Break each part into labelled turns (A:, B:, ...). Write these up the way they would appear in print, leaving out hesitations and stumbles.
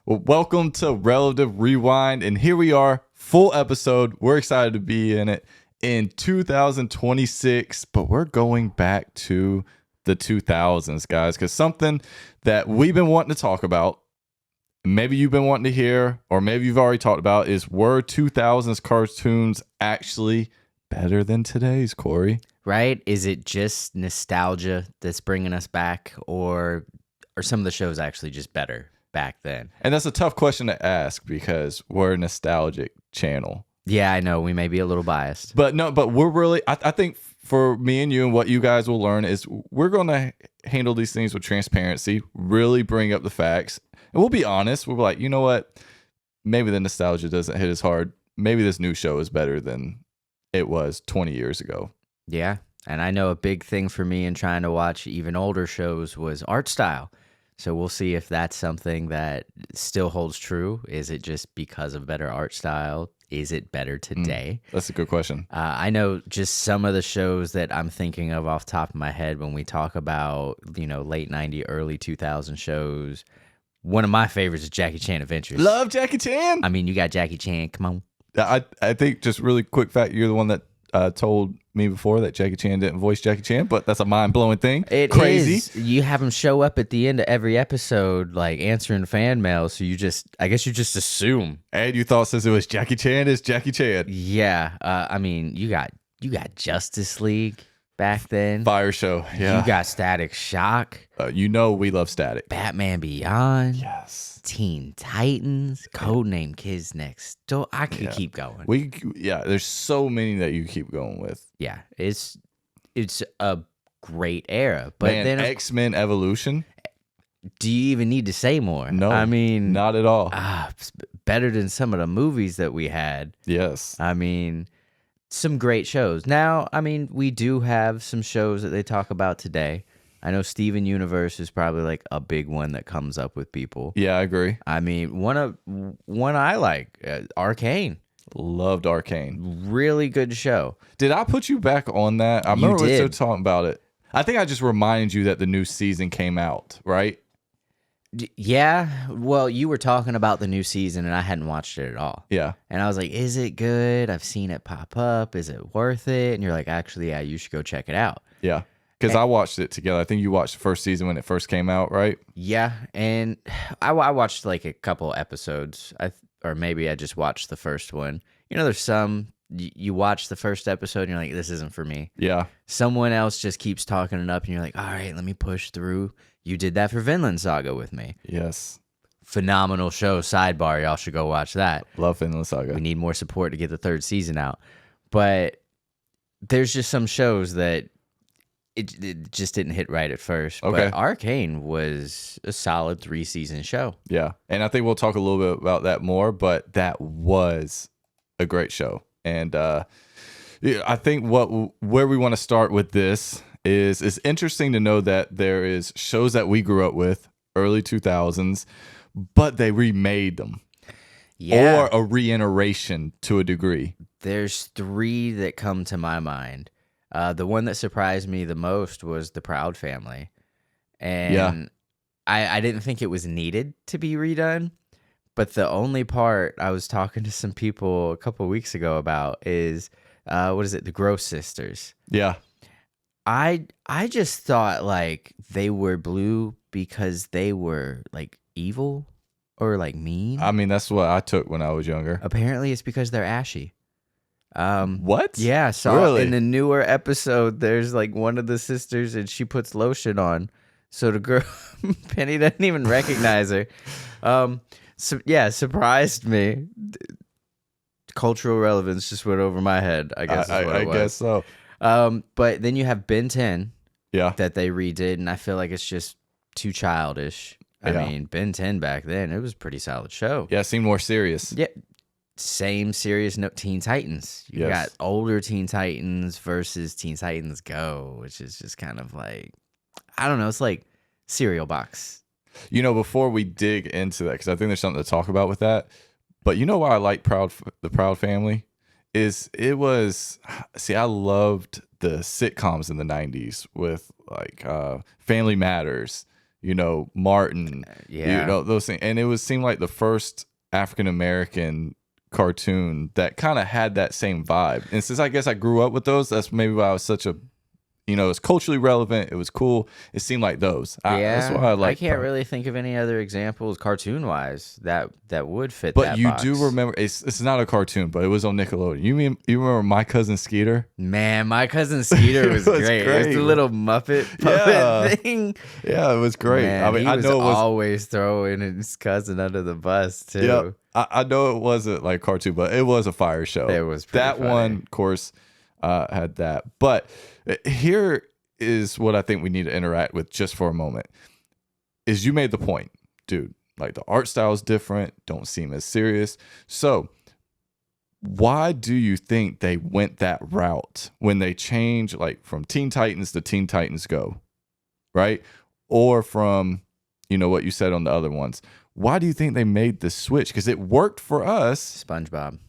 A: Well, welcome to Relative Rewind, and here we are, full episode. We're excited to be in it in 2026, but we're going back to the 2000s, guys, because something that we've been wanting to talk about, maybe you've been wanting to hear, or maybe you've already talked about, is were 2000s cartoons actually better than today's, Corey?
B: Right? Is it just nostalgia that's bringing us back, or are some of the shows actually just better back then?
A: And that's a tough question to ask because we're a nostalgic channel.
B: Yeah, I know we may be a little biased,
A: But no, but we're really, I think for me and you and what you guys will learn is we're going to handle these things with transparency, really bring up the facts. And we'll be honest. We'll be like, you know what? Maybe the nostalgia doesn't hit as hard. Maybe this new show is better than it was 20 years ago.
B: yeah. And I know a big thing for me in trying to watch even older shows was art style. So we'll see if that's something that still holds true. Is it just because of better art style? Is it better today?
A: That's a good question.
B: I know just some of the shows that I'm thinking of off the top of my head when we talk about, late 90s, early 2000 shows. One of my favorites is Jackie Chan Adventures.
A: Love Jackie Chan.
B: I mean, you got Jackie Chan. Come on.
A: I think just really quick fact, you're the one that told me before that Jackie Chan didn't voice Jackie Chan, but that's a mind-blowing thing.
B: It
A: Crazy.
B: is. You have him show up at the end of every episode, like answering fan mail. So I guess you just assume.
A: And you thought since it was Jackie Chan, it's Jackie Chan.
B: Yeah. I mean, you got Justice League back then.
A: Fire show. Yeah.
B: You got Static Shock.
A: We love Static.
B: Batman Beyond.
A: Yes.
B: Teen Titans. Codename Kids Next Door. I could keep going.
A: There's so many that you keep going with.
B: Yeah. It's a great era. But
A: Man,
B: then
A: X-Men Evolution.
B: do you even need to say more?
A: No.
B: I mean,
A: not at all.
B: it's better than some of the movies that we had.
A: Yes.
B: I mean, some great shows. Now, I mean, we do have some shows that they talk about today. I know Steven Universe is probably like a big one that comes up with people.
A: Yeah, I agree.
B: I mean, one I like, Arcane.
A: Loved Arcane.
B: Really good show.
A: Did I put you back on that? I remember we were
B: did.
A: talking about it. I think I just reminded you that the new season came out, right?
B: Yeah. Well, you were talking about the new season and I hadn't watched it at all.
A: Yeah.
B: And I was like, is it good? I've seen it pop up. Is it worth it? And you're like, actually, yeah, you should go check it out.
A: Yeah. Because I watched it together. I think you watched the first season when it first came out, right?
B: Yeah, and I watched like a couple episodes, or maybe I just watched the first one. There's some, you watch the first episode and you're like, this isn't for me.
A: Yeah.
B: Someone else just keeps talking it up and you're like, all right, let me push through. You did that for Vinland Saga with me.
A: Yes.
B: Phenomenal show, sidebar. Y'all should go watch that.
A: Love Vinland Saga.
B: We need more support to get the third season out. But there's just some shows that it just didn't hit right at first.
A: Okay.
B: But Arcane was a solid 3-season show.
A: Yeah. And I think we'll talk a little bit about that more, but that was a great show. And I think where we want to start with this is it's interesting to know that there is shows that we grew up with, early 2000s, but they remade them.
B: Yeah.
A: Or a reiteration to a degree.
B: There's 3 that come to my mind. The one that surprised me the most was The Proud Family. And
A: Yeah.
B: I didn't think it was needed to be redone. But the only part I was talking to some people a couple of weeks ago about is, The Gross Sisters.
A: Yeah.
B: I just thought like they were blue because they were like evil or like mean.
A: I mean, that's what I took when I was younger.
B: Apparently it's because they're ashy.
A: What?
B: Yeah, so
A: Really?
B: in the newer episode, there's like one of the sisters and she puts lotion on. So the girl, Penny doesn't even recognize her. Surprised me. Cultural relevance just went over my head, I guess.
A: I guess so.
B: But then you have Ben 10
A: Yeah.
B: that they redid, and I feel like it's just too childish. I
A: Yeah.
B: mean, Ben 10 back then, it was a pretty solid show.
A: Yeah, it seemed more serious.
B: Yeah. Same serious note, Teen Titans. You
A: Yes.
B: got older Teen Titans versus Teen Titans Go, which is just kind of like, I don't know, it's like cereal box.
A: Before we dig into that, because I think there's something to talk about with that, but you know why I like the Proud Family? I loved the sitcoms in the 90s with like Family Matters Martin,
B: Yeah.
A: those things. And it seemed like the first African American cartoon that kind of had that same vibe. And since I guess I grew up with those, that's maybe why I was such a, it's culturally relevant. It was cool. It seemed like those. That's why I
B: I
A: like.
B: can't really think of any other examples cartoon wise that would fit
A: But
B: that
A: you
B: box.
A: do remember it's not a cartoon, but it was on Nickelodeon. You remember My Cousin Skeeter?
B: Man, My Cousin Skeeter was,
A: was
B: great. It was
A: great.
B: the little Muppet
A: Yeah.
B: puppet thing.
A: Yeah, it was great.
B: Man,
A: I mean,
B: he
A: I
B: was
A: know it was.
B: always throwing his cousin under the bus too.
A: Yeah, I know it wasn't like cartoon, but it was a fire show.
B: It was pretty
A: that
B: funny.
A: one, of course, had that. But here is what I think we need to interact with just for a moment. Is you made the point, dude. Like the art style is different, don't seem as serious. So why do you think they went that route when they changed like from Teen Titans to Teen Titans Go, right? Or from, what you said on the other ones. Why do you think they made the switch? Because it worked for us.
B: SpongeBob.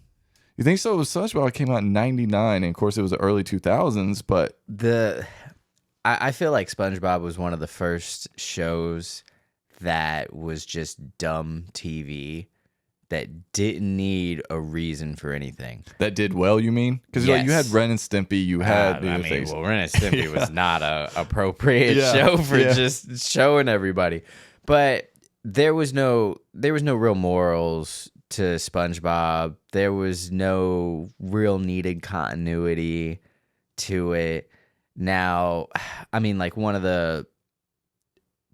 A: You think so? It was SpongeBob came out in 99, and of course it was the early 2000s, but
B: I feel like SpongeBob was one of the first shows that was just dumb TV that didn't need a reason for anything.
A: that did well, you mean? Because you had
B: Yes.
A: Ren and Stimpy, you had things.
B: Ren and Stimpy was not a appropriate
A: Yeah,
B: show for
A: yeah.
B: just showing everybody. But there was no real morals to SpongeBob. There was no real needed continuity to it. Now, I mean, like one of the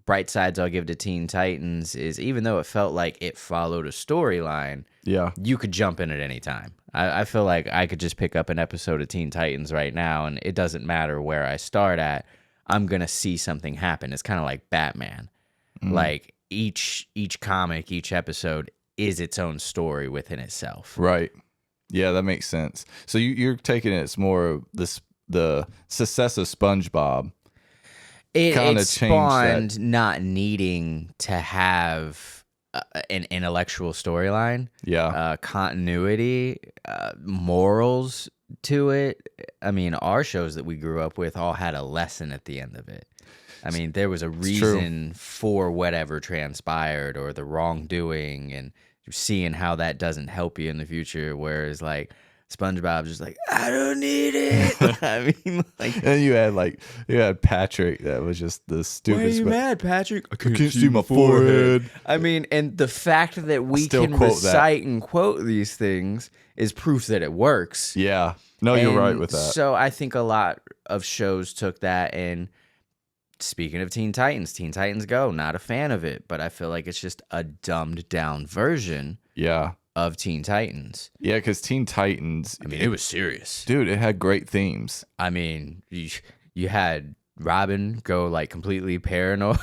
B: bright sides I'll give to Teen Titans is even though it felt like it followed a storyline,
A: Yeah.
B: you could jump in at any time. I feel like I could just pick up an episode of Teen Titans right now, and it doesn't matter where I start at. I'm going to see something happen. It's kind of like Batman. Like each comic, each episode is its own story within itself.
A: Right. Yeah, that makes sense. So you're taking it as more of the success of SpongeBob.
B: It
A: Kinda changed
B: spawned not needing to have an intellectual storyline,
A: Yeah.
B: continuity, morals to it. I mean, our shows that we grew up with all had a lesson at the end of it. I mean, there was a
A: true.
B: reason for whatever transpired or the wrongdoing, and seeing how that doesn't help you in the future. Whereas, like, SpongeBob's just like, I don't need it. I mean, like,
A: And you had Patrick that was just the
B: why are
A: stupidest.
B: you mad, Patrick? I
A: can't see my forehead.
B: I mean, and the fact that we
A: still
B: can
A: quote that.
B: recite and quote these things is proof that it works.
A: Yeah. No, you're
B: And
A: right with that.
B: So I think a lot of shows took that. And speaking of Teen Titans Go, not a fan of it, but I feel like it's just a dumbed down version
A: Yeah.
B: of Teen Titans.
A: Yeah, because Teen Titans,
B: I mean, it was serious.
A: dude, it had great themes.
B: I mean, you had Robin go like completely paranoid.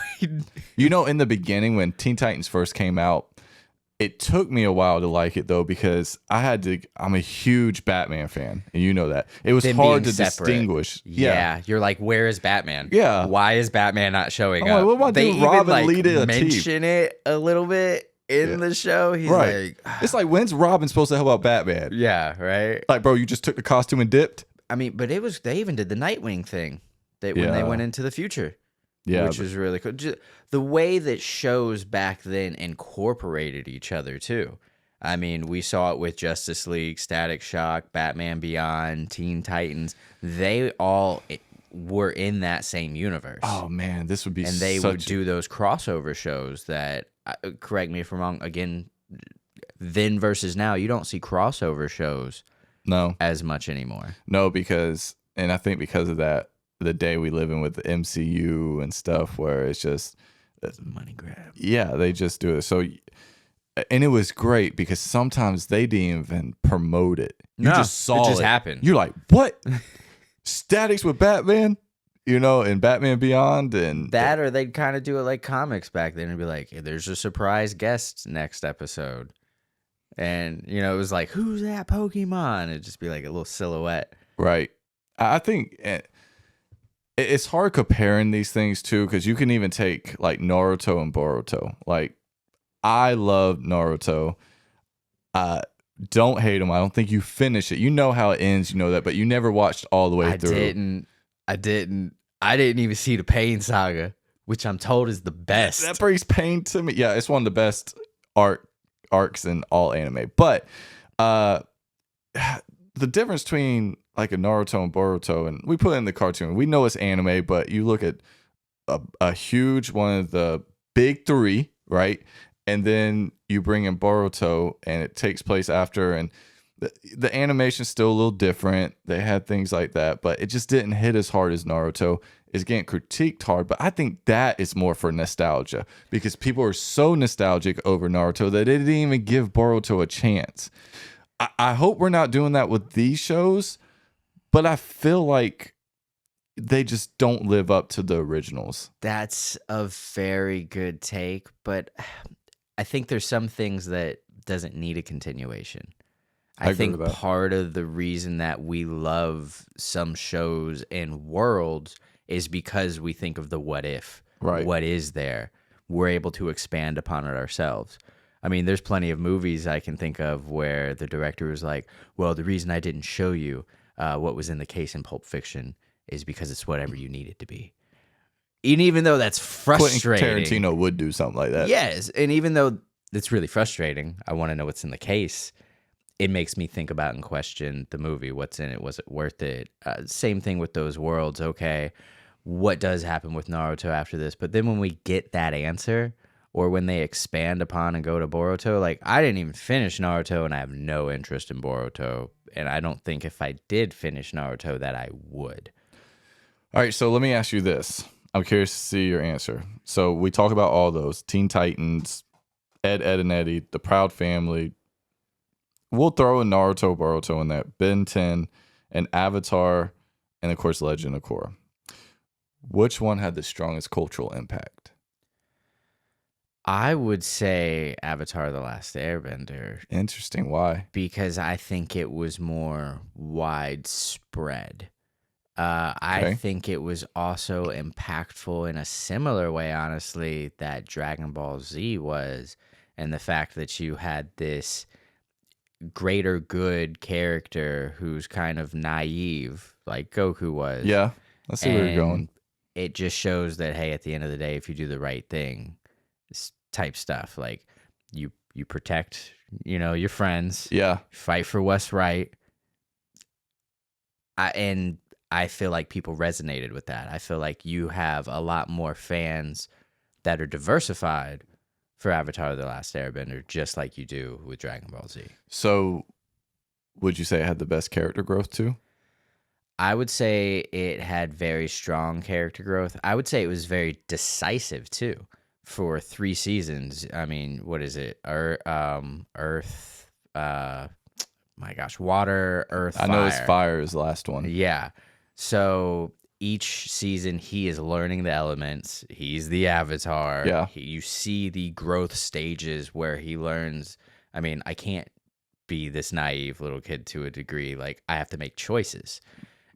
A: In the beginning when Teen Titans first came out, it took me a while to like it though because I'm a huge Batman fan, and you know that. It was
B: Them
A: hard
B: being
A: to
B: separate.
A: distinguish.
B: Yeah, you're like, where is Batman?
A: Yeah.
B: Why is Batman not showing
A: I'm
B: up?
A: like, what about
B: they
A: dude
B: even
A: Robin
B: like
A: leading a team?
B: mention it a little bit in the show. He's
A: Right.
B: like,
A: It's like, when's Robin supposed to help out Batman?
B: yeah, right.
A: Like, bro, you just took the costume and dipped?
B: I mean, but they even did the Nightwing thing when they
A: Yeah.
B: went into the future.
A: Yeah.
B: Which was really cool. The way that shows back then incorporated each other too. I mean, we saw it with Justice League, Static Shock, Batman Beyond, Teen Titans. They all were in that same universe.
A: Oh, man, this would be
B: And they would do those crossover shows that, correct me if I'm wrong, again, then versus now, you don't see crossover shows
A: No.
B: as much anymore.
A: No, and I think because of that, the day we live in with the MCU and stuff where it's just
B: Money grab.
A: yeah, they just do it. So, and it was great because sometimes they didn't even promote it. You
B: No,
A: just saw
B: it just happened.
A: You're like, what? Statics with Batman? And Batman Beyond and
B: That, or they'd kind of do it like comics back then and be like, hey, there's a surprise guest next episode. And, it was like, who's that Pokemon? It'd just be like a little silhouette.
A: right. I think it's hard comparing these things too because you can even take like Naruto and Boruto. Like, I love Naruto. Don't hate him. I don't think you finish it. You know how it ends. You know that, but you never watched all the way through.
B: I didn't even see the Pain Saga. which I'm told is the best.
A: That brings pain to me. Yeah, it's one of the best arcs in all anime. But uh the difference between like a Naruto and Boruto, and we put it in the cartoon. We know it's anime, but you look at a huge one of the big three, right? And then you bring in Boruto, and it takes place after, and the animation's still a little different. They had things like that, but it just didn't hit as hard as Naruto. It's getting critiqued hard, but I think that is more for nostalgia because people are so nostalgic over Naruto that they didn't even give Boruto a chance. I hope we're not doing that with these shows, but I feel like they just don't live up to the originals.
B: That's a very good take, but I think there's some things that doesn't need a continuation.
A: I
B: I
A: agree
B: think
A: with that.
B: part of the reason that we love some shows and worlds is because we think of the what if.
A: Right.
B: What is there? We're able to expand upon it ourselves. I mean, there's plenty of movies I can think of where the director was like, well, the reason I didn't show you what was in the case in Pulp Fiction is because it's whatever you need it to be. And even though that's frustrating.
A: Quentin Tarantino would do something like that.
B: Yes. And even though it's really frustrating, I want to know what's in the case. It makes me think about and question the movie. What's in it? Was it worth it? Same thing with those worlds. Okay, what does happen with Naruto after this? But then when we get that answer, or when they expand upon and go to Boruto, like I didn't even finish Naruto, and I have no interest in Boruto, and I don't think if I did finish Naruto that I would.
A: All right, so let me ask you this. I'm curious to see your answer. So we talk about all those Teen Titans, Ed, and Eddie, the Proud Family. We'll throw in Naruto, Boruto in that, Ben 10, and Avatar, and of course Legend of Korra. Which one had the strongest cultural impact?
B: I would say Avatar: The Last Airbender
A: Interesting. Why?
B: because I think it was more widespread. I
A: Okay.
B: think it was also impactful in a similar way, honestly, that Dragon Ball Z was, and the fact that you had this greater good character who's kind of naive, like Goku was.
A: Yeah, I see where you're going.
B: And it just shows that, hey, at the end of the day, if you do the right thing, type stuff, like you protect, your friends,
A: Yeah,
B: fight for what's right. And I feel like people resonated with that. I feel like you have a lot more fans that are diversified for Avatar: The Last Airbender, just like you do with Dragon Ball Z.
A: so would you say it had the best character growth too?
B: I would say it had very strong character growth. I would say it was very decisive too for 3 seasons. I mean, what is it? Earth, my gosh, water, earth,
A: I
B: fire.
A: know it's fire is the last one.
B: Yeah. So each season he is learning the elements. He's the avatar.
A: Yeah.
B: You see the growth stages where he learns. I mean, I can't be this naive little kid to a degree. Like, I have to make choices.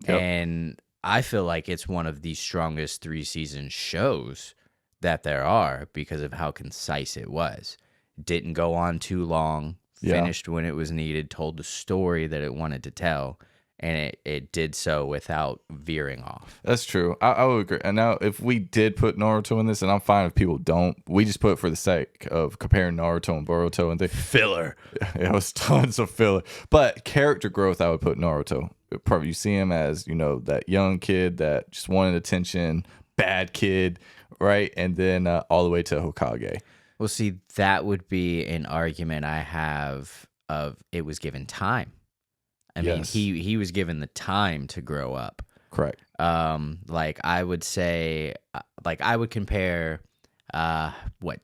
A: Yep.
B: And I feel like it's one of the strongest 3-season shows that there are because of how concise it was. Didn't go on too long,
A: Yeah.
B: finished when it was needed, told the story that it wanted to tell, and it did so without veering off.
A: That's true. I would agree. And now, if we did put Naruto in this, and I'm fine if people don't, we just put it for the sake of comparing Naruto and Boruto and things.
B: Filler.
A: It was tons of filler. But character growth, I would put Naruto. Probably you see him as, that young kid that just wanted attention, bad kid, right? And then all the way to Hokage.
B: Well, see, that would be an argument I have of it was given time. I mean,
A: Yes.
B: he was given the time to grow up.
A: Correct.
B: Like I would say, I would compare,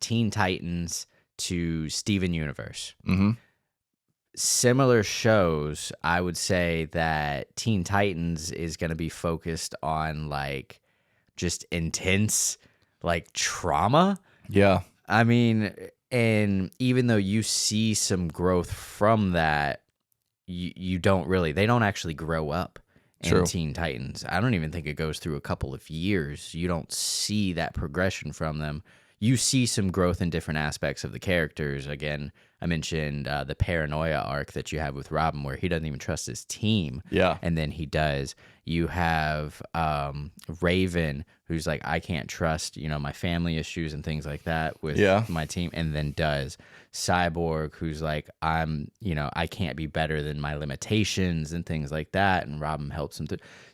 B: Teen Titans to Steven Universe.
A: Mm-hmm.
B: Similar shows, I would say that Teen Titans is going to be focused on like just intense like trauma.
A: Yeah.
B: I mean, and even though you see some growth from that, they don't actually grow up in
A: True.
B: Teen Titans. I don't even think it goes through a couple of years. You don't see that progression from them. you see some growth in different aspects of the characters. Again, I mentioned the paranoia arc that you have with Robin, where he doesn't even trust his team,
A: Yeah.
B: and then he does. You have Raven, who's like, I can't trust, my family issues and things like that with
A: Yeah.
B: my team, and then does. Cyborg, who's like, I can't be better than my limitations and things like that, and Robin helps him.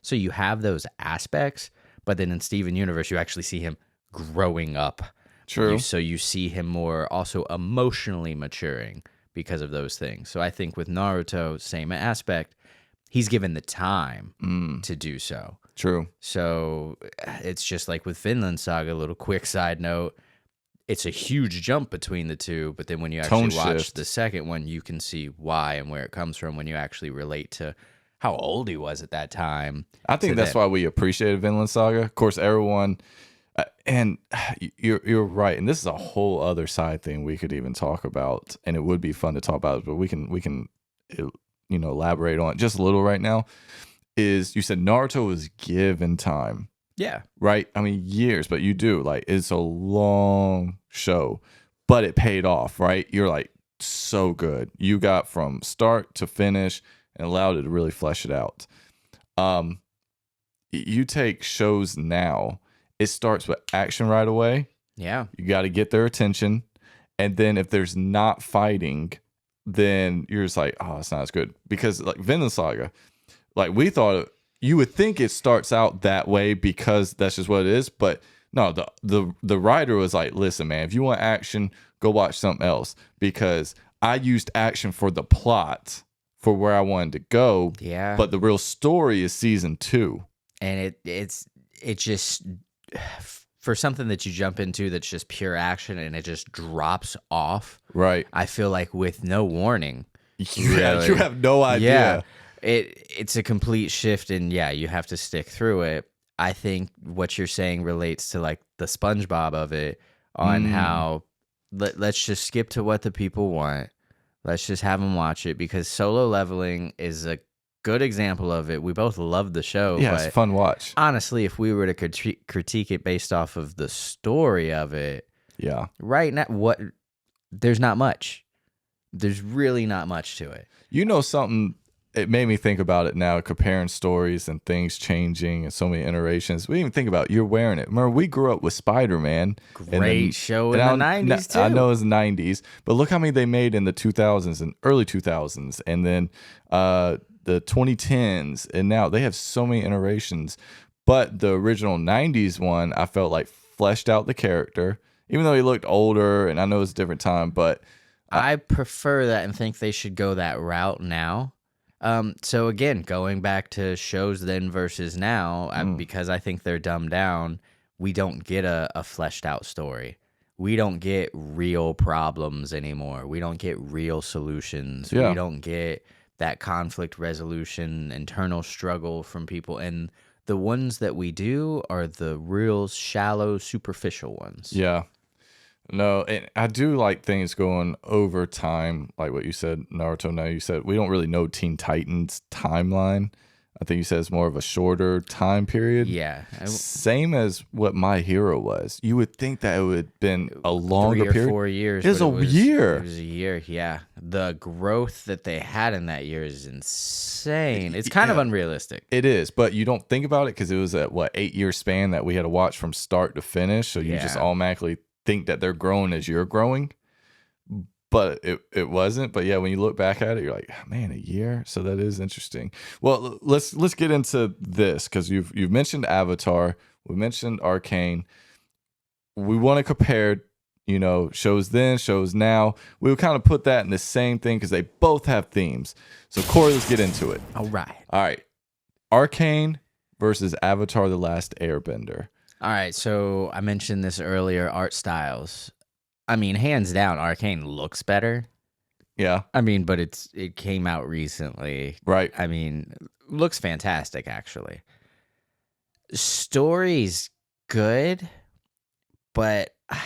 B: So you have those aspects, but then in Steven Universe, you actually see him growing up.
A: True.
B: So you see him more also emotionally maturing because of those things. So I think with Naruto, same aspect, he's given the time to do so.
A: True.
B: So it's just like with Vinland Saga, a little quick side note, it's a huge jump between the two, but then when you actually watch the second one, you can see why and where it comes from when you actually relate to how old he was at that time.
A: I think that's why we appreciated Vinland Saga. Of course, everyone, and you're right. And this is a whole other side thing we could even talk about, and it would be fun to talk about. But we can elaborate on it just a little right now. Is you said Naruto was given time.
B: Yeah.
A: Right? I mean, years, but you do. Like, it's a long show, but it paid off, right? You're like, so good. You got from start to finish and allowed it to really flesh it out. You take shows now, it starts with action right away.
B: Yeah.
A: You got to get their attention. And then if there's not fighting, then you're just like, oh, it's not as good. Because like Vinland Saga, like we thought you would think it starts out that way because that's just what it is. But no, the writer was like, listen, man, if you want action, go watch something else. Because I used action for the plot for where I wanted to go.
B: Yeah.
A: But the real story is season 2.
B: And it just, for something that you jump into that's just pure action and it just drops off.
A: Right.
B: I feel like with no warning.
A: You have no idea.
B: Yeah. It's a complete shift, and yeah, you have to stick through it. I think what you're saying relates to like the SpongeBob of it, on how let's just skip to what the people want. Let's just have them watch it, because Solo Leveling is a good example of it. We both love the show.
A: Yeah,
B: but
A: it's a fun watch.
B: honestly, if we were to critique it based off of the story of it,
A: Yeah,
B: right now, there's not much. There's really not much to it.
A: Something. It made me think about it now, comparing stories and things changing and so many iterations. We even think about you're wearing it. Remember, we grew up with Spider-Man.
B: Great show in the 90s, too.
A: I know it was the 90s, but look how many they made in the 2000s and early 2000s, and then the 2010s, and now they have so many iterations. But the original 90s one, I felt like fleshed out the character, even though he looked older, and I know it's a different time, but
B: I prefer that and think they should go that route now. So again, going back to shows then versus now, because I think they're dumbed down, we don't get a fleshed out story. We don't get real problems anymore. We don't get real solutions.
A: Yeah.
B: We don't get that conflict resolution, internal struggle from people. And the ones that we do are the real shallow, superficial ones.
A: yeah. No, and I do like things going over time, like what you said, Naruto. Now you said we don't really know Teen Titans timeline. I think you said it's more of a shorter time period.
B: Yeah.
A: Same as what My Hero was. You would think that it would have been a longer
B: 3 or
A: period.
B: 4 years.
A: It was a year.
B: It was a year, yeah. The growth that they had in that year is insane. It's kind of unrealistic.
A: It is, but you don't think about it because it was a 8-year span that we had to watch from start to finish. So you just automatically think that they're growing as you're growing, but it wasn't. But yeah, when you look back at it, you're like, man, a year. So that is interesting. Well, let's get into this, because you've mentioned Avatar, we mentioned Arcane. We want to compare, shows then, shows now. We would kind of put that in the same thing because they both have themes. So Corey, let's get into it.
B: All
A: right. Arcane versus Avatar: The Last Airbender.
B: All right, so I mentioned this earlier, art styles. I mean, hands down, Arcane looks better.
A: Yeah.
B: I mean, but it came out recently.
A: Right.
B: I mean, looks fantastic, actually. Story's good, but I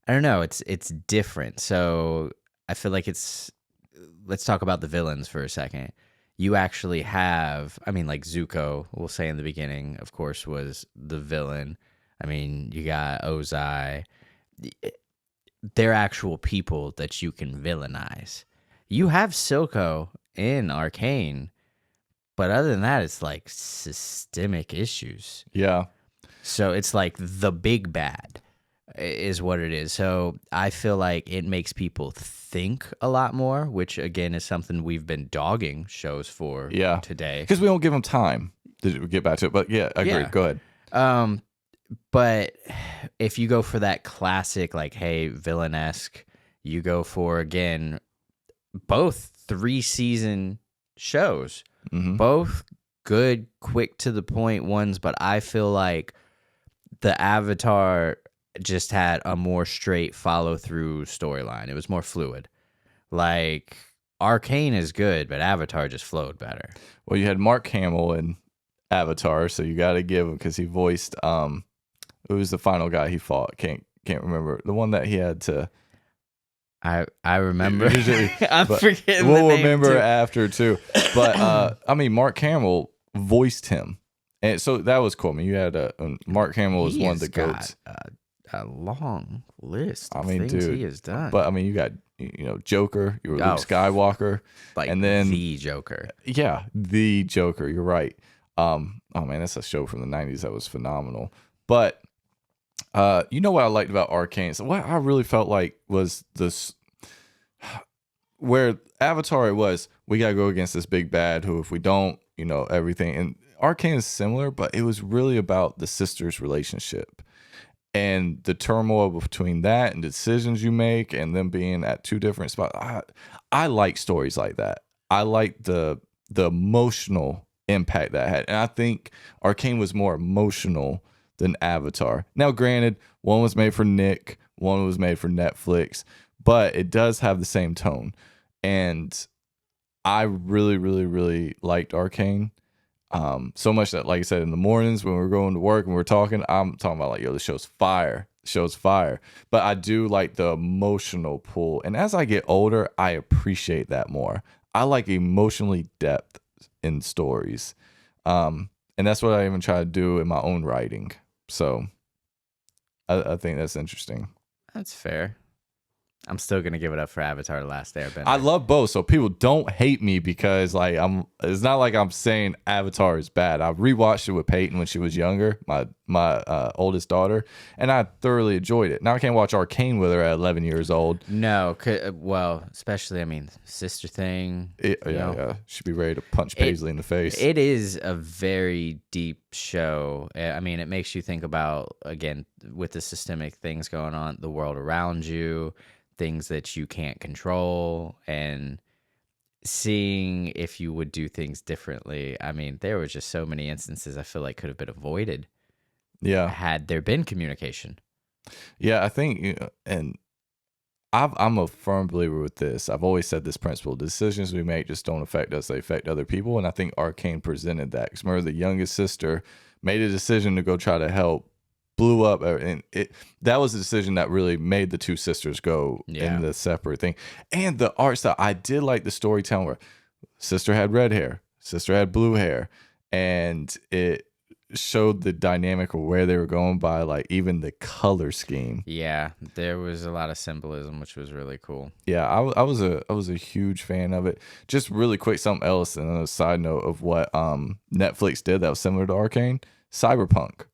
B: don't know. It's different. So I feel like let's talk about the villains for a second. You actually have, like Zuko, we'll say in the beginning, of course, was the villain. I mean, you got Ozai. They're actual people that you can villainize. You have Silco in Arcane, but other than that, it's like systemic issues.
A: Yeah.
B: So it's like the big bad is what it is. So I feel like it makes people think a lot more, which again is something we've been dogging shows for
A: Yeah.
B: today.
A: Because we don't give them time to get back to it. But yeah, I agree.
B: Yeah.
A: Go ahead.
B: But if you go for that classic, like, hey, villainesque, you go for, again, both 3-season shows, both good, quick to the point ones, but I feel like the Avatar just had a more straight follow through storyline. It was more fluid. Like, Arcane is good, but Avatar just flowed better.
A: Well, you had Mark Hamill in Avatar, so you got to give him, because he voiced who was the final guy he fought? Can't remember the one that he had to.
B: I remember. I'm
A: But
B: forgetting
A: we'll
B: the name
A: remember
B: too.
A: after too. But I mean, Mark Hamill voiced him, and so that was cool. I mean, you had Mark Hamill was one of the goats.
B: A long list
A: I
B: of
A: mean,
B: things
A: dude,
B: he has done.
A: But I mean, you got Joker, you were Luke Skywalker,
B: like,
A: and then
B: the Joker.
A: Yeah, the Joker. You're right. Oh man, that's a show from the '90s that was phenomenal. But you know what I liked about Arcane? So what I really felt like was this, where Avatar, it was, we gotta go against this big bad who, if we don't, everything. And Arcane is similar, but it was really about the sisters' relationship and the turmoil between that and decisions you make, and them being at two different spots. I like stories like that. I like the emotional impact that had, and I think Arcane was more emotional than Avatar. Now, granted, one was made for Nick, one was made for Netflix, but it does have the same tone. And I really, really, really liked Arcane. So much that, like I said, in the mornings when we're going to work and we're talking, I'm talking about like, yo, this show's fire. Show's fire. But I do like the emotional pull. And as I get older, I appreciate that more. I like emotionally depth in stories. And that's what I even try to do in my own writing. So I think that's interesting.
B: That's fair. I'm still gonna give it up for Avatar: The Last Airbender.
A: I love both, so people don't hate me, because like it's not like I'm saying Avatar is bad. I rewatched it with Peyton when she was younger, my oldest daughter, and I thoroughly enjoyed it. Now I can't watch Arcane with her at 11 years old.
B: No, well, especially, I mean, sister thing.
A: Yeah. She'd be ready to punch Paisley in the face.
B: It is a very deep show. I mean, it makes you think about, again, with the systemic things going on, the world around you, things that you can't control, and seeing if you would do things differently. I mean, there were just so many instances I feel like could have been avoided.
A: Yeah.
B: Had there been communication.
A: Yeah, I think, and I'm a firm believer with this. I've always said this principle: decisions we make just don't affect us; they affect other people. And I think Arcane presented that. Because remember, the youngest sister made a decision to go try to help, blew up, and that was a decision that really made the two sisters go in the separate thing. And the art style, I did like the storytelling where sister had red hair, sister had blue hair, and it showed the dynamic of where they were going by, like, even the color scheme.
B: Yeah, there was a lot of symbolism, which was really cool.
A: Yeah, I was a huge fan of it. Just really quick, something else, and a side note of what Netflix did that was similar to Arcane: Cyberpunk.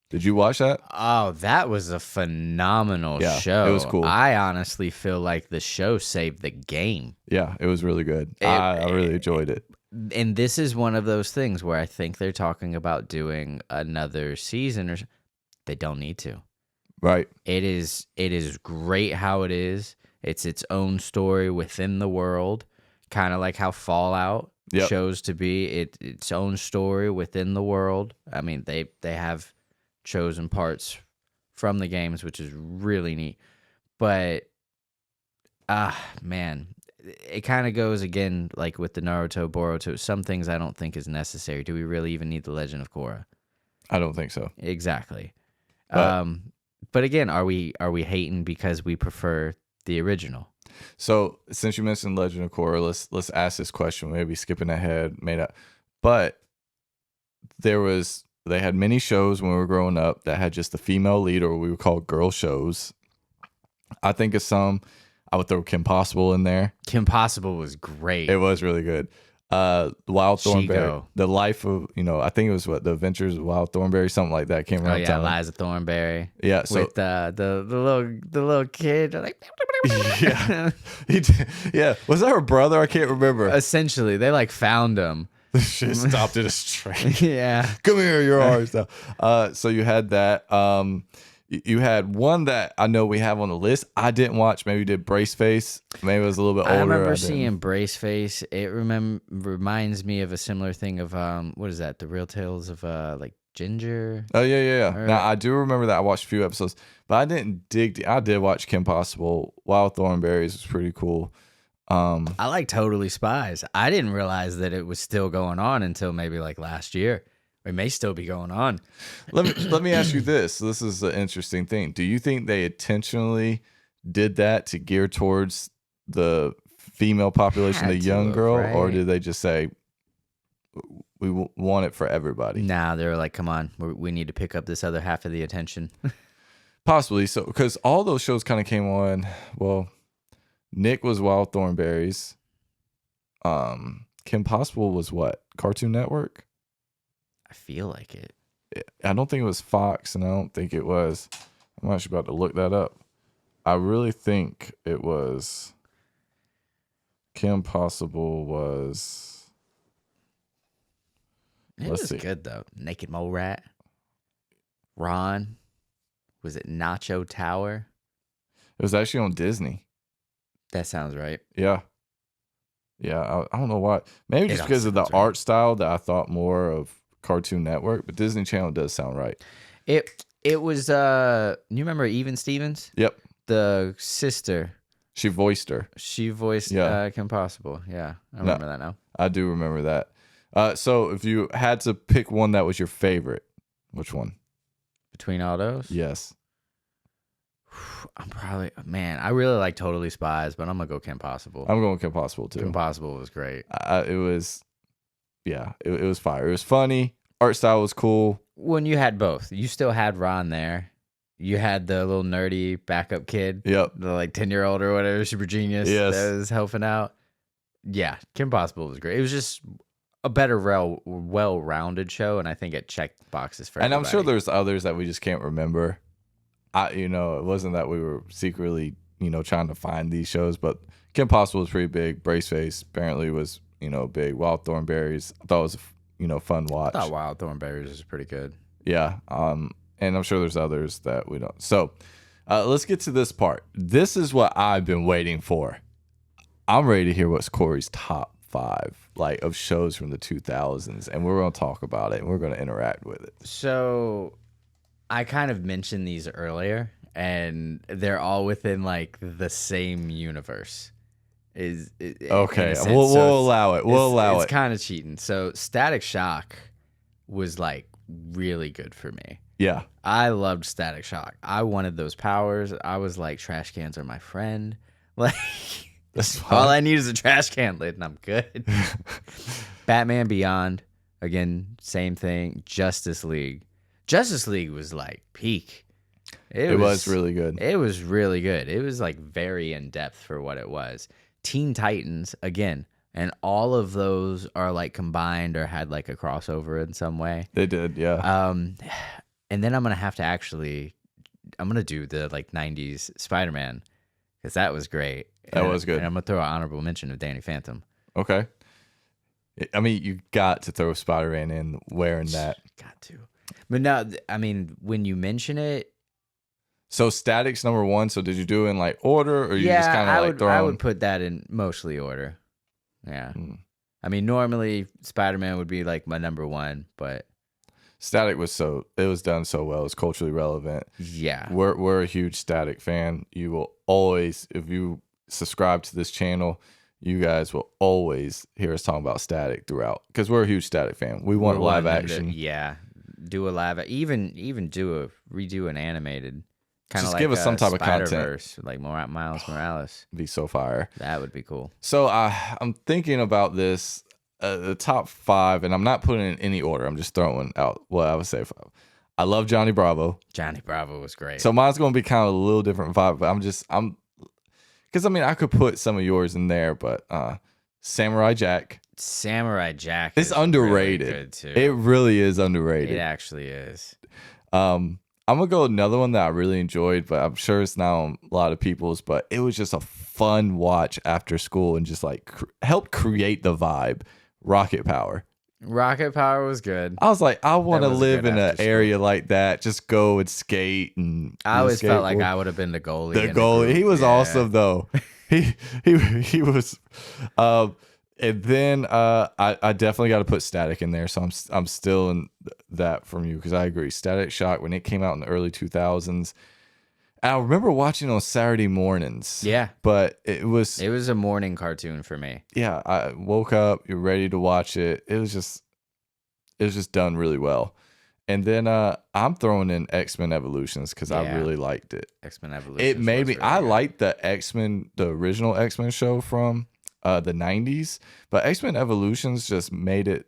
A: Did you watch that?
B: Oh, that was a phenomenal show.
A: It was cool.
B: I honestly feel like the show saved the game.
A: Yeah, it was really good. I really enjoyed it.
B: And this is one of those things where I think they're talking about doing another season, or they don't need to.
A: Right.
B: It is great how it is. It's its own story within the world, kind of like how Fallout chose to be its own story within the world. I mean, they have chosen parts from the games, which is really neat. But man, it kind of goes again like with the Naruto, Boruto. Some things I don't think is necessary. Do we really even need the Legend of Korra?
A: I don't think so.
B: Exactly. But again, are we hating because we prefer the original?
A: So since you mentioned Legend of Korra, let's ask this question. Maybe skipping ahead, but there was they had many shows when we were growing up that had just the female lead, or we would call girl shows. I think of some. I would throw Kim Possible in there.
B: Kim Possible was great.
A: It was really good. Wild Thornberry,
B: Chico.
A: the life of, I think it was the Adventures of Wild Thornberry, something like that. Can't
B: Oh
A: remember.
B: yeah, Liza Thornberry.
A: Yeah, so
B: With the little kid, like
A: yeah, yeah. Was that her brother? I can't remember.
B: essentially they like found him.
A: She stopped at a train.
B: Yeah.
A: Come here, you're ours now. So you had that. You had one that I know we have on the list. I didn't watch. Maybe you did Brace Face. Maybe it was a little bit older.
B: I remember
A: didn't.
B: seeing Brace Face. It reminds me of a similar thing of what is that? The Real Tales of like Ginger.
A: Oh yeah.
B: Or-
A: Now I do remember that. I watched a few episodes, but I didn't dig. I did watch Kim Possible. Wild Thornberries was pretty cool.
B: I like Totally Spies. I didn't realize that it was still going on until maybe like last year. It may still be going on.
A: Let me ask you this. This is an interesting thing. Do you think they intentionally did that to gear towards the female population, the
B: Had to
A: young
B: have,
A: girl, or
B: right?
A: did they just say we want it for everybody?
B: Nah, they were like, come on, we need to pick up this other half of the attention.
A: Possibly. So, because all those shows kind of came on. Well, Nick was Wild Thornberries. Kim Possible was what? Cartoon Network?
B: I feel like it.
A: I don't think it was Fox, and I don't think it was. I'm actually about to look that up. I really think it was. Kim Possible was.
B: It
A: Let's
B: was
A: see.
B: good though. Naked Mole Rat. Ron. Was it Nacho Tower?
A: It was actually on Disney.
B: That sounds right.
A: Yeah. Yeah. I don't know why. Maybe
B: It
A: just
B: all
A: because of the
B: sounds right.
A: art style that I thought more of Cartoon Network, but Disney Channel does sound right.
B: It was you remember Even Stevens?
A: Yep.
B: The sister.
A: She voiced her.
B: She voiced
A: Yeah.
B: Kim Possible. Yeah. I remember that now.
A: I do remember that. So if you had to pick one that was your favorite, which one?
B: Between all those?
A: Yes.
B: I'm probably I really like Totally Spies, but I'm gonna go Kim Possible.
A: I'm going Kim Possible too.
B: Kim Possible was great.
A: It was, yeah, it was fire. It was funny. Art style was cool.
B: When you had both, you still had Ron there. You had the little nerdy backup kid,
A: Yep.
B: the like 10-year-old or whatever, super genius
A: Yes.
B: that was helping out. Yeah, Kim Possible was great. It was just a better, well-rounded show, and I think it checked boxes for
A: And I'm sure
B: everybody.
A: there's others that we just can't remember. It wasn't that we were secretly, trying to find these shows, but Kim Possible was pretty big. Brace Face apparently was, big. Wild Thornberries, I thought it was a fun watch.
B: I thought Wild Thornberries was pretty good.
A: Yeah. And I'm sure there's others that we don't. So let's get to this part. This is what I've been waiting for. I'm ready to hear what's Corey's top 5 of shows from the 2000s, and we're going to talk about it and we're going to interact with it.
B: So I kind of mentioned these earlier, and they're all within like the same universe.
A: Okay,
B: in a sense.
A: we'll
B: So
A: allow it. We'll allow
B: it's
A: it.
B: kind of cheating. So Static Shock was like really good for me.
A: Yeah.
B: I loved Static Shock. I wanted those powers. I was like, trash cans are my friend. Like,
A: That's fine.
B: all I need is a trash can lid, and I'm good. Batman Beyond, again, same thing. Justice League. Justice League was like peak.
A: It was really good.
B: It was really good. It was like very in depth for what it was. Teen Titans, again, and all of those are like combined or had like a crossover in some way.
A: They did, yeah.
B: And then I'm gonna do the like 90s Spider-Man, because that was great.
A: That was good.
B: And I'm gonna throw an honorable mention of Danny Phantom.
A: Okay. I mean, you got to throw Spider-Man in wearing that.
B: Got to. But no, I mean, when you mention it,
A: So Static's number 1. So did you do it in like order, or you just kind of like
B: I
A: throwing?
B: would put that in mostly order. Yeah.
A: Hmm.
B: I mean, normally Spider-Man would be like my number 1, but
A: Static it was done so well. It's culturally relevant.
B: yeah.
A: We're a huge Static fan. You will always, if you subscribe to this channel, you guys will always hear us talking about Static throughout, because we're a huge Static fan. We want
B: We're
A: live
B: wanting them to-
A: action.
B: yeah. Do a live, even redo an animated. Kind of
A: Just
B: like
A: give us some type of content.
B: Spider-Verse, like Miles Morales.
A: Be so fire.
B: That would be cool.
A: So I'm thinking about this. the top 5, and I'm not putting it in any order. I'm just throwing out what I would say 5. I love Johnny Bravo.
B: Johnny Bravo was great.
A: So mine's going to be kind of a little different vibe, but because I mean, I could put some of yours in there, but Samurai Jack.
B: Samurai Jack
A: It's
B: is
A: underrated.
B: really good too.
A: It really is underrated.
B: It actually is.
A: I'm gonna go another one that I really enjoyed, but I'm sure it's not on a lot of people's. But it was just a fun watch after school and just like helped create the vibe. Rocket Power.
B: Rocket Power was good.
A: I was like, I want to
B: was a
A: live
B: good
A: in an
B: after school.
A: area like that. Just go and skate and
B: I always felt like
A: skateboard.
B: I would have been the goalie.
A: The
B: in
A: goalie.
B: group.
A: He was
B: Yeah.
A: awesome though. He was. And then I definitely got to put Static in there. So I'm still in that from you because I agree. Static Shock when it came out in the early 2000s. I remember watching it on Saturday mornings.
B: Yeah.
A: But it was
B: a morning cartoon for me.
A: yeah. I woke up, you're ready to watch it. It was just done really well. And then I'm throwing in X-Men Evolutions because I
B: Yeah.
A: really liked it.
B: X-Men Evolution.
A: It made me. I liked the X-Men, the original X-Men show from the 90s, but X-Men Evolutions just made it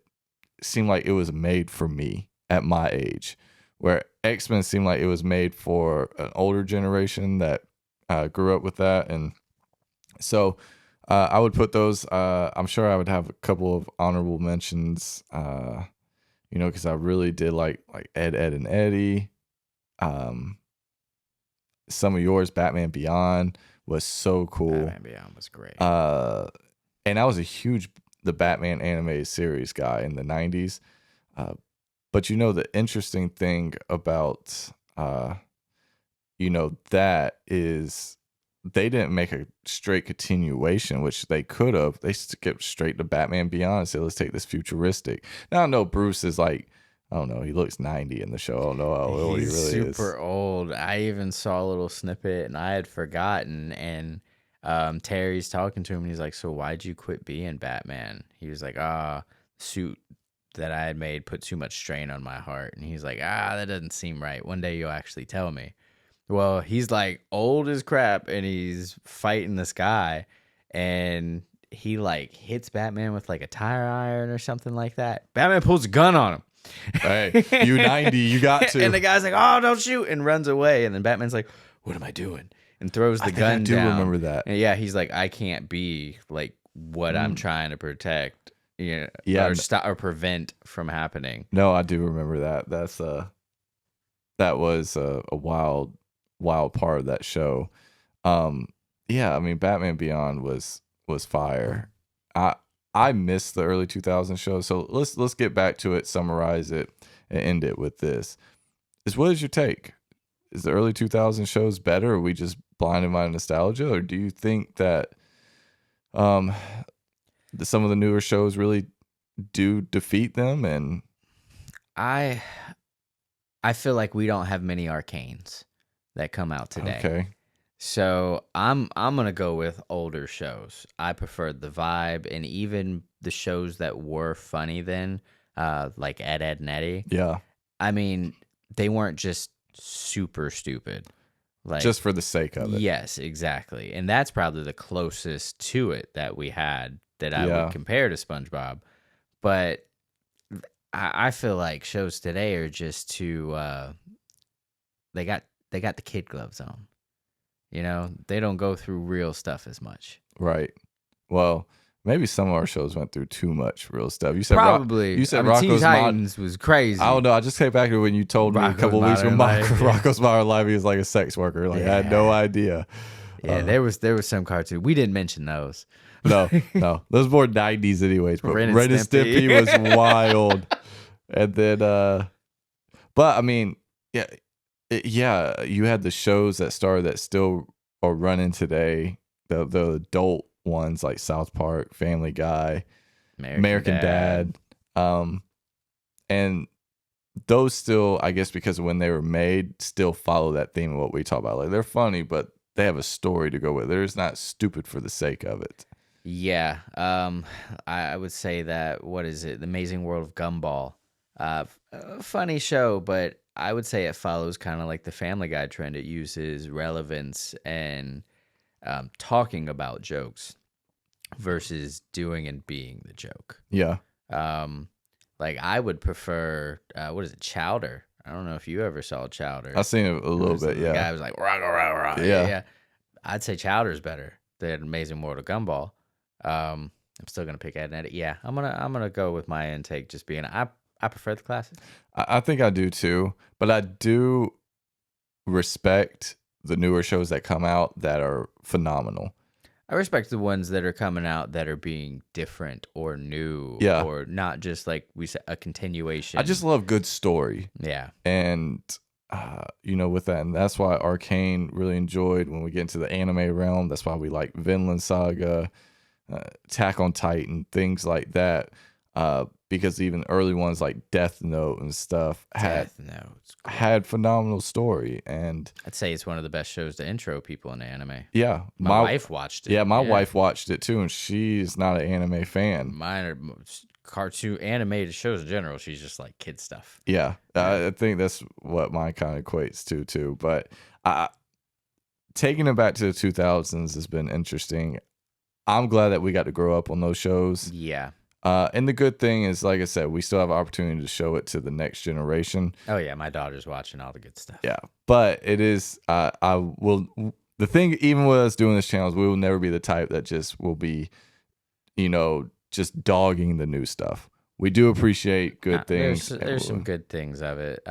A: seem like it was made for me at my age, where X-Men seemed like it was made for an older generation that grew up with that. And so I would put those. I'm sure I would have a couple of honorable mentions, because I really did like Ed, Ed, and Eddie. Some of yours, Batman Beyond, was so cool.
B: Batman Beyond was great.
A: And I was the Batman animated series guy in the 90s. But the interesting thing about, that is they didn't make a straight continuation, which they could have. They skipped straight to Batman Beyond and said, let's take this futuristic. Now, I know Bruce is like, I don't know, he looks 90 in the show. I don't know how old he really
B: He's
A: is.
B: super old. I even saw a little snippet and I had forgotten. And Terry's talking to him and he's like, so why'd you quit being Batman? He was like, suit that I had made put too much strain on my heart. And he's like, that doesn't seem right. One day you'll actually tell me. Well, he's like old as crap and he's fighting this guy and he like hits Batman with like a tire iron or something like that. Batman pulls a gun on him.
A: Hey, you 90, you got to.
B: And the guy's like, oh, don't shoot, and runs away. And then Batman's like, what am I doing? And throws the gun
A: I do
B: down.
A: remember that.
B: And yeah, he's like, I can't be like what I'm trying to protect,
A: Yeah,
B: or stop or prevent from happening.
A: No, I do remember that. That was a wild part of that show. Yeah, I mean, Batman Beyond was fire. I missed the early 2000s show, so let's get back to it, summarize it, and end it with this. What is your take? Is the early 2000s shows better? Or are we just blinded by nostalgia, or do you think that some of the newer shows really do defeat them? And
B: I feel like we don't have many arcanes that come out today.
A: Okay.
B: So I'm gonna go with older shows. I preferred the vibe, and even the shows that were funny then, like Ed, Ed, and Eddie.
A: Yeah.
B: I mean, they weren't just super stupid. Like
A: Just for the sake of it.
B: Yes, exactly. And that's probably the closest to it that we had that I
A: Yeah.
B: would compare to SpongeBob. But I feel like shows today are just too they got the kid gloves on. They don't go through real stuff as much.
A: Right. Well, maybe some of our shows went through too much real stuff. You said
B: Probably.
A: you said
B: Teen
A: Rocco's
B: Titans was crazy.
A: I don't know. I just came back to when you told me a
B: Rocco's
A: couple weeks ago
B: Modern Life, yeah.
A: Rocco's Modern Life he was like a sex worker. Like I had no idea.
B: Yeah, there was some cartoon. We didn't mention those.
A: No. Those more 90s anyways. But
B: Ren
A: Ren
B: and
A: and Stimpy
B: Stimpy.
A: was wild. And then but I mean, yeah, you had the shows that started that still are running today. The adult ones like South Park, Family Guy, American Dad. And those still, I guess, because of when they were made, still follow that theme of what we talk about. Like they're funny, but they have a story to go with. They're just not stupid for the sake of it.
B: Yeah. I would say that, what is it? The Amazing World of Gumball. Funny show, but I would say it follows kind of like the Family Guy trend. It uses relevance and talking about jokes. versus doing and being the joke.
A: Yeah.
B: Like I would prefer what is it, Chowder? I don't know if you ever saw Chowder.
A: I've seen it a little bit.
B: The
A: Yeah.
B: guy was like rah, rah, rah, rah.
A: Yeah.
B: Yeah. I'd say Chowder's better than Amazing Mortal Gumball. I'm still gonna pick Ed and Eddie. Yeah, I'm gonna go with my intake just being I prefer the classics.
A: I think I do too, but I do respect the newer shows that come out that are phenomenal.
B: I respect the ones that are coming out that are being different or new,
A: Yeah.
B: or not just like we said a continuation.
A: I just love good story.
B: Yeah.
A: And with that, and that's why Arcane really enjoyed when we get into the anime realm. That's why we like Vinland Saga, Attack on Titan, things like that. Because even early ones like Death Note and stuff had phenomenal story, and
B: I'd say it's one of the best shows to intro people into anime.
A: Yeah,
B: my wife watched it.
A: Yeah, my wife watched it too, and she's not an anime fan.
B: Mine are cartoon animated shows in general. She's just like kid stuff.
A: Yeah, I think that's what mine kind of equates to too. But taking it back to the 2000s has been interesting. I'm glad that we got to grow up on those shows.
B: Yeah.
A: And the good thing is, like I said, we still have opportunity to show it to the next generation.
B: Oh yeah, my daughter's watching all the good stuff.
A: Yeah, but it is. I will. The thing, even with us doing this channel, is we will never be the type that just will be, just dogging the new stuff. We do appreciate good things.
B: There's some good things of it.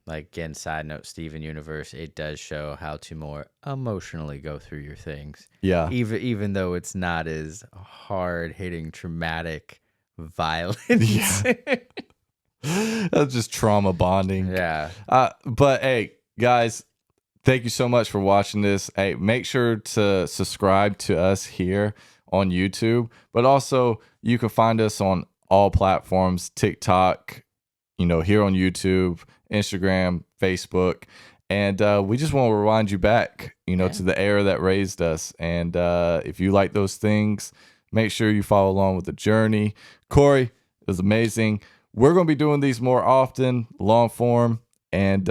B: Like again, side note, Steven Universe, it does show how to more emotionally go through your things.
A: Yeah.
B: Even though it's not as hard hitting, traumatic, violence.
A: Yeah. That's just trauma bonding.
B: Yeah.
A: But hey, guys, thank you so much for watching this. Hey, make sure to subscribe to us here on YouTube, but also you can find us on all platforms, TikTok, here on YouTube, Instagram, Facebook. And we just want to rewind you back, to the era that raised us. And if you like those things, make sure you follow along with the journey. Corey, it was amazing. We're going to be doing these more often, long form, and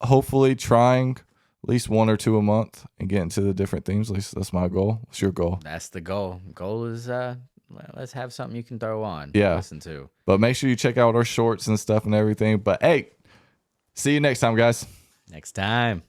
A: hopefully trying at least one or two a month and get into the different themes. At least that's my goal. What's your goal?
B: That's the goal. Goal is let's have something you can throw on.
A: Yeah.
B: Listen to.
A: But make sure you check out our shorts and stuff and everything. But hey, see you next time, guys.
B: Next time.